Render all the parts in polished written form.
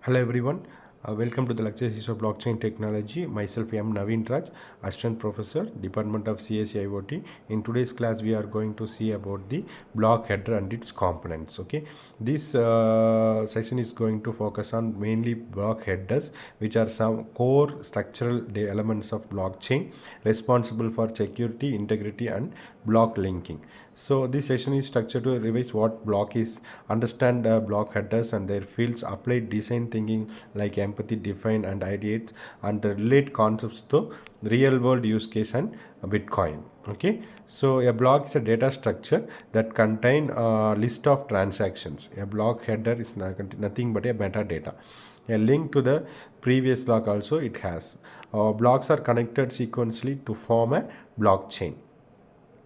Hello everyone, welcome to the lecture series of blockchain technology. Myself M.Naveenraj, Assistant Professor, Department of CSE IoT. In today's class, we are going to see about the block header and its components. Okay, this session is going to focus on mainly block headers, which are some core structural elements of blockchain responsible for security, integrity, and block linking. So this session is structured to revise what block is, understand block headers and their fields, apply design thinking like empathy, define and ideate, and relate concepts to real world use case and Bitcoin. Okay, so a block is a data structure that contain a list of transactions. A block header is nothing but a metadata. A link to the previous block also it has. Blocks are connected sequentially to form a blockchain.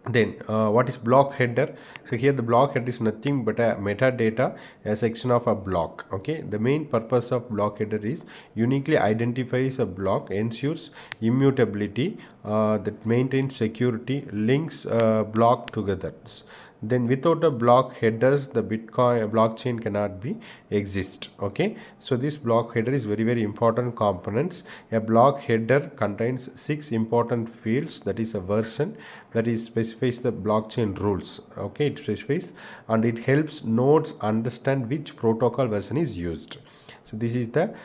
Then what is block header? So here the block header is nothing but a metadata, a section of a block. Okay, the main purpose of block header is uniquely identifies a block, ensures immutability, that maintains security, links block together. Then without a block headers, the Bitcoin blockchain cannot be exist. Okay, so this block header is very important components. A block header contains 6 important fields, that is a version, that is specifies the blockchain rules. Okay, it specifies and it helps nodes understand which protocol version is used. So this is the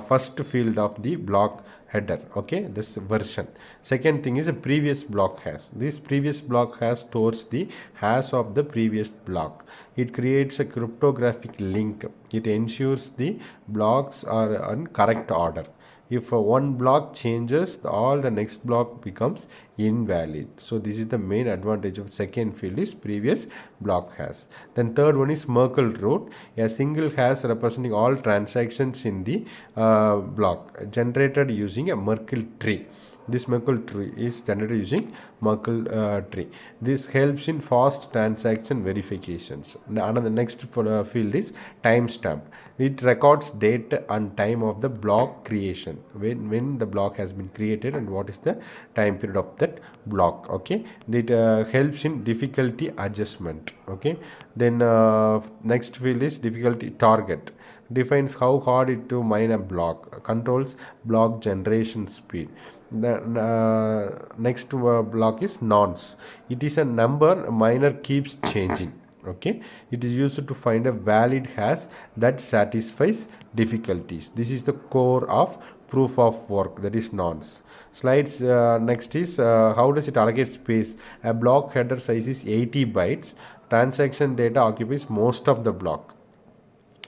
first field of the block header. Okay, this version. Second thing is a previous block hash. This previous block hash stores the hash of the previous block. It creates a cryptographic link. It ensures the blocks are in correct order. If one block changes, all the next block becomes invalid. So this is the main advantage of second field is previous block hash. Then third one is Merkle root, a single hash representing all transactions in the block generated using a Merkle tree. This Merkle tree is generated using Merkle tree. This helps in fast transaction verifications. Another next field is timestamp. It records date and time of the block creation, when the block has been created and what is the time period of that block. Okay, it helps in difficulty adjustment. Okay, then next field is difficulty target. Defines how hard it to mine a block, controls block generation speed. The next block is nonce. It is a number miner keeps changing. Okay, it is used to find a valid hash that satisfies difficulties. This is the core of proof of work, that is nonce. Slides next is how does it allocate space. A block header size is 80 bytes. Transaction data occupies most of the block.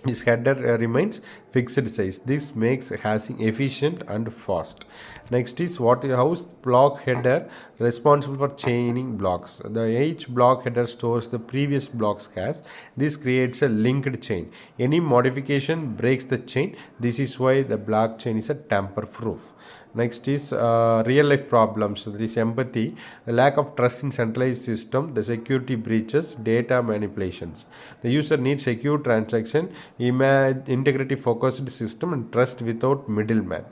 This header remains fixed size. This makes hashing efficient and fast. Next is how is block header responsible for chaining blocks. Each block header stores the previous block's hash. This creates a linked chain. Any modification breaks the chain. This is why the blockchain is a tamper proof. Next is real life problems. So there is empathy, the lack of trust in centralized system, the security breaches, data manipulations. The user needs secure transaction, integrity focused system, and trust without middlemen.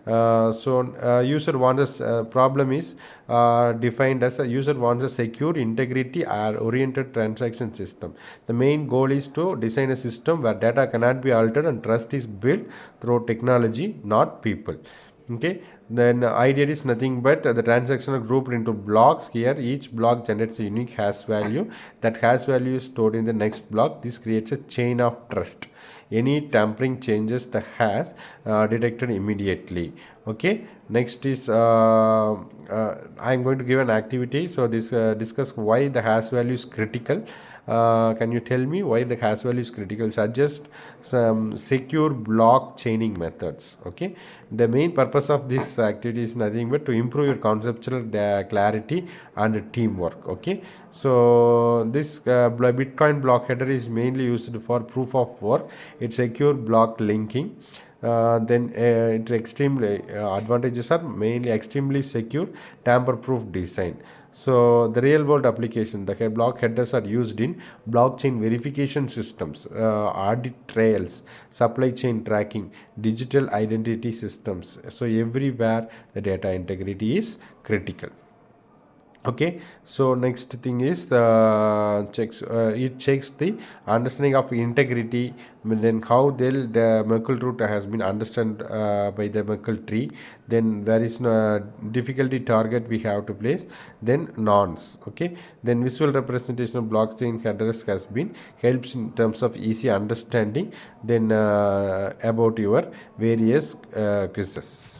User wants a problem is defined as a user wants a secure, integrity oriented transaction system. The main goal is to design a system where data cannot be altered and trust is built through technology, not people. Okay, then idea is nothing but the transaction are grouped into blocks. Here each block generates a unique hash value. That hash value is stored in the next block. This creates a chain of trust. Any tampering changes the hash detected immediately. Okay, next is I'm going to give an activity. So this discuss why the hash value is critical. Can you tell me why the hash value is critical? Suggest some secure block chaining methods. Okay, the main purpose of this activity is nothing but to improve your conceptual clarity and teamwork. Okay, so this Bitcoin block header is mainly used for proof of work. It's secure block linking. Then its extremely advantages are mainly extremely secure, tamper-proof design. So the real-world application, the block headers are used in blockchain verification systems, audit trails, supply chain tracking, digital identity systems. So everywhere the data integrity is critical. Okay, so next thing is the checks, it checks the understanding of integrity, then how the Merkle root has been understood by the Merkle tree, then there is no difficulty target we have to place, then nonce. Okay, then visual representation of blockchain address has been helps in terms of easy understanding, then about your various quizzes.